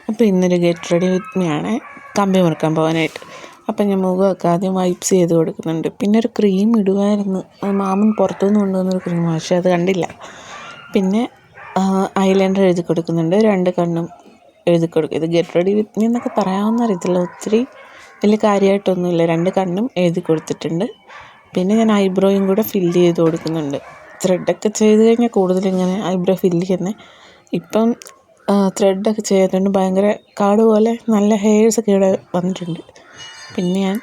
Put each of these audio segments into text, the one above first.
അപ്പോൾ ഇന്നൊരു get ready with me ആണ് കമ്പി മുറുക്കാൻ പോകാനായിട്ട്. അപ്പം ഞാൻ മുഖമൊക്കെ ആദ്യം വൈപ്സ് ചെയ്ത് കൊടുക്കുന്നുണ്ട്. പിന്നെ ഒരു ക്രീം ഇടുമായിരുന്നു, അത് മാമൻ പുറത്തുനിന്ന് കൊണ്ടുവന്നൊരു ക്രീമാണ്, പക്ഷേ അത് കണ്ടില്ല. പിന്നെ ഐലൈനർ എഴുതി കൊടുക്കുന്നുണ്ട്, 2 കണ്ണും എഴുതി കൊടുക്കും. ഇത് ഗെറ്റ് റെഡി വിത്ത് മീ എന്നൊക്കെ പറയാമെന്ന് അറിയത്തില്ല, ഒത്തിരി വലിയ കാര്യമായിട്ടൊന്നുമില്ല. 2 കണ്ണും എഴുതി കൊടുത്തിട്ടുണ്ട്. പിന്നെ ഞാൻ ഐബ്രോയും കൂടെ ഫില്ല് ചെയ്ത് കൊടുക്കുന്നുണ്ട്. ത്രെഡൊക്കെ ചെയ്ത് കഴിഞ്ഞാൽ കൂടുതലിങ്ങനെ ഐബ്രോ ഫില്ല് ചെയ്യുന്നത്. ഇപ്പം ത്രെഡൊക്കെ ചെയ്തിട്ടുണ്ട്, ഭയങ്കര കാട് പോലെ നല്ല ഹെയർസൊക്കെ ഇവിടെ വന്നിട്ടുണ്ട്. പിന്നെ ഞാൻ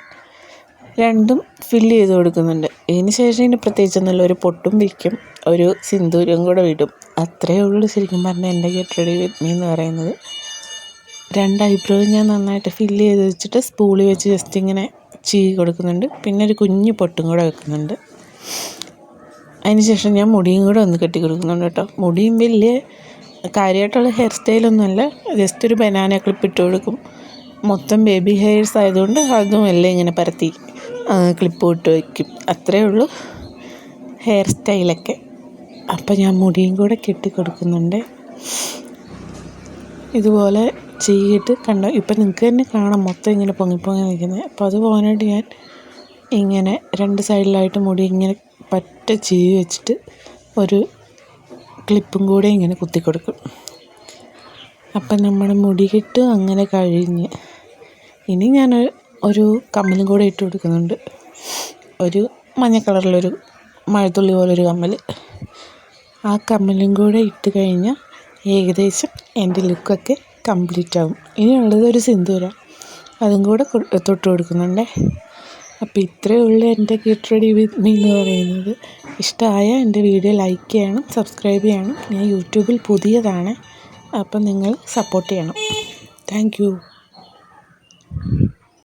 2ഉം ഫില്ല് ചെയ്ത് കൊടുക്കുന്നുണ്ട്. ഇതിന് ശേഷം ഇനി പ്രത്യേകിച്ചൊന്നുമില്ല, ഒരു പൊട്ടും വയ്ക്കും, ഒരു സിന്ദൂരം കൂടെ വിടും. അത്രയേ ഉള്ളൂ ശരിക്കും പറഞ്ഞാൽ എൻ്റെ ഗെറ്റ് റെഡി വിത്ത് മീ എന്ന് പറയുന്നത്. 2 ഐബ്രോയും ഞാൻ നന്നായിട്ട് ഫില്ല് ചെയ്ത് വെച്ചിട്ട് സ്പൂളി വെച്ച് ജസ്റ്റ് ഇങ്ങനെ ചീകി കൊടുക്കുന്നുണ്ട്. പിന്നെ ഒരു കുഞ്ഞു പൊട്ടും കൂടെ വെക്കുന്നുണ്ട്. അതിന് ശേഷം ഞാൻ മുടിയും കൂടെ ഒന്ന് കെട്ടി കൊടുക്കുന്നുണ്ട് കേട്ടോ. മുടിയും വലിയ കാര്യമായിട്ടുള്ള ഹെയർ സ്റ്റൈലൊന്നുമല്ല, ജസ്റ്റ് ഒരു ബനാന ക്ലിപ്പ് ഇട്ട് കൊടുക്കും. മൊത്തം ബേബി ഹെയർസ് ആയതുകൊണ്ട് അതും എല്ലാം ഇങ്ങനെ പരത്തി ക്ലിപ്പ് ഇട്ട് വയ്ക്കും. അത്രയേ ഉള്ളൂ ഹെയർ സ്റ്റൈലൊക്കെ. അപ്പം ഞാൻ മുടിയും കൂടെ കെട്ടി കൊടുക്കുന്നുണ്ട്. ഇതുപോലെ ചെയ്തിട്ട് കണ്ടോ, ഇപ്പം നിങ്ങൾക്ക് തന്നെ കാണാം മൊത്തം ഇങ്ങനെ പൊങ്ങി നിൽക്കുന്നത്. അപ്പോൾ അത് പോകാനായിട്ട് ഞാൻ ഇങ്ങനെ 2 സൈഡിലായിട്ട് മുടി ഇങ്ങനെ പറ്റ ചീവി വെച്ചിട്ട് ഒരു ക്ലിപ്പും കൂടെ ഇങ്ങനെ കുത്തി കൊടുക്കും. അപ്പം നമ്മുടെ മുടി കെട്ട് അങ്ങനെ കഴിഞ്ഞ് ഇനി ഞാൻ ഒരു കമ്മലും കൂടെ ഇട്ട് കൊടുക്കുന്നുണ്ട്. ഒരു മഞ്ഞ കളറിലൊരു മഴത്തുള്ളി പോലൊരു കമ്മൽ. ആ കമ്മലും കൂടെ ഇട്ട് കഴിഞ്ഞാൽ ഏകദേശം എൻ്റെ ലുക്കൊക്കെ കംപ്ലീറ്റ് ആകും. ഇനിയുള്ളത് ഒരു സിന്ദൂരം, അതും കൂടെ തൊട്ട് കൊടുക്കുന്നുണ്ട്. അപ്പോൾ ഇത്രയേ ഉള്ളൂ എൻ്റെ ഗെറ്റ് റെഡി വിത്ത് മീ എന്ന് പറയുന്നത്. ഇഷ്ടമായ എൻ്റെ വീഡിയോ ലൈക്ക് ചെയ്യണം, സബ്സ്ക്രൈബ് ചെയ്യണം. ഞാൻ യൂട്യൂബിൽ പുതിയതാണ്, അപ്പം നിങ്ങൾ സപ്പോർട്ട് ചെയ്യണം. Thank you.